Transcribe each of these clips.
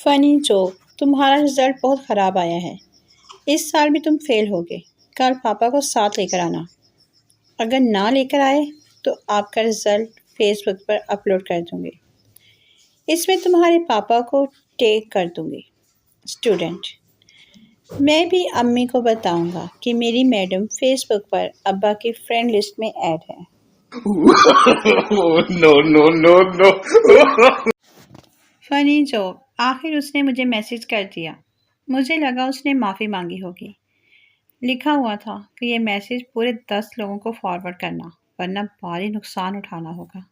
Funny joke, तुम्हारा result बहुत ख़राब आया है। इस साल भी तुम फ़ेल होगे। कल पापा को साथ लेकर आना। अगर ना लेकर आए तो आपका रिज़ल्ट फ़ेसबुक पर अपलोड कर दूँगी। इसमें तुम्हारे पापा को टैग कर दूँगी। स्टूडेंट, मैं भी अम्मी को बताऊँगा कि मेरी मैडम फ़ेसबुक पर अब्बा की फ्रेंड लिस्ट में ऐड है। No, no, no, no. Funny joke, आखिर उसने मुझे मैसेज कर दिया। मुझे लगा उसने माफ़ी मांगी होगी। लिखा हुआ था कि ये मैसेज पूरे 10 लोगों को फॉरवर्ड करना, वरना भारी नुकसान उठाना होगा।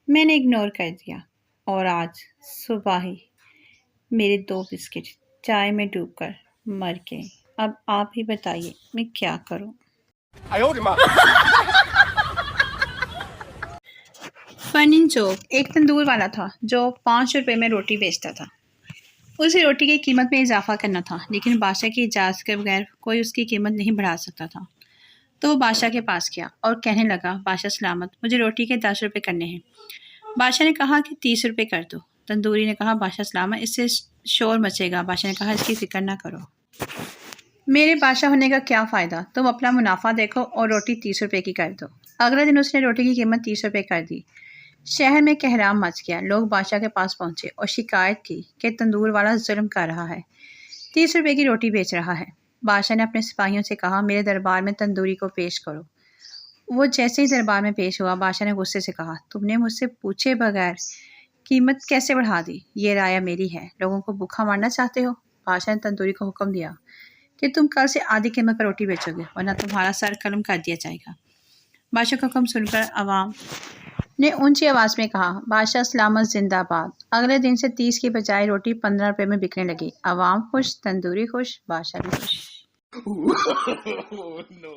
मैंने इग्नोर कर दिया और आज सुबह ही मेरे 2 बिस्किट चाय में डूबकर मर गए। अब आप ही बताइए मैं क्या करूं? 哎呦我的妈！ फनी जोक, एक तंदूर वाला था जो 5 रुपए में रोटी बेचता था। उसे रोटी की कीमत में इजाफा करना था, लेकिन बादशाह की इजाज़त के बगैर कोई उसकी कीमत नहीं बढ़ा सकता था। तो वो बादशाह के पास गया और कहने लगा, बादशाह सलामत, मुझे रोटी के 10 रुपये करने हैं। बादशाह ने कहा कि 30 रुपये कर दो। तंदूरी ने कहा, बादशाह सलामत, इससे शोर मचेगा। बादशाह ने कहा, इसकी फिक्र ना करो, मेरे बादशाह होने का क्या फ़ायदा, तुम अपना मुनाफा देखो और रोटी 30 रुपये की कर दो। अगले दिन उसने रोटी की कीमत 30 रुपये कर दी। शहर में कहराम मच गया। लोग बादशाह के पास पहुंचे और शिकायत की कि तंदूर वाला जुल्म कर रहा है, 30 रुपये की रोटी बेच रहा है। बादशाह ने अपने सिपाहियों से कहा, मेरे दरबार में तंदूरी को पेश करो। वो जैसे ही दरबार में पेश हुआ, बादशाह ने गुस्से से कहा, तुमने मुझसे पूछे बगैर कीमत कैसे बढ़ा दी? ये राय मेरी है, लोगों को भूखा मारना चाहते हो? बादशाह ने तंदूरी को हुक्म दिया कि तुम कल से आधी कीमत पर रोटी बेचोगे, वरना तुम्हारा सर कलम कर दिया जाएगा। बादशाह का हुक्म सुनकर अवाम ने ऊंची आवाज़ में कहा, बादशाह सलामत जिंदाबाद। अगले दिन से 30 की बजाय रोटी 15 रुपये में बिकने लगी। अवाम खुश, तंदूरी खुश, बादशाह भी खुश। No, no.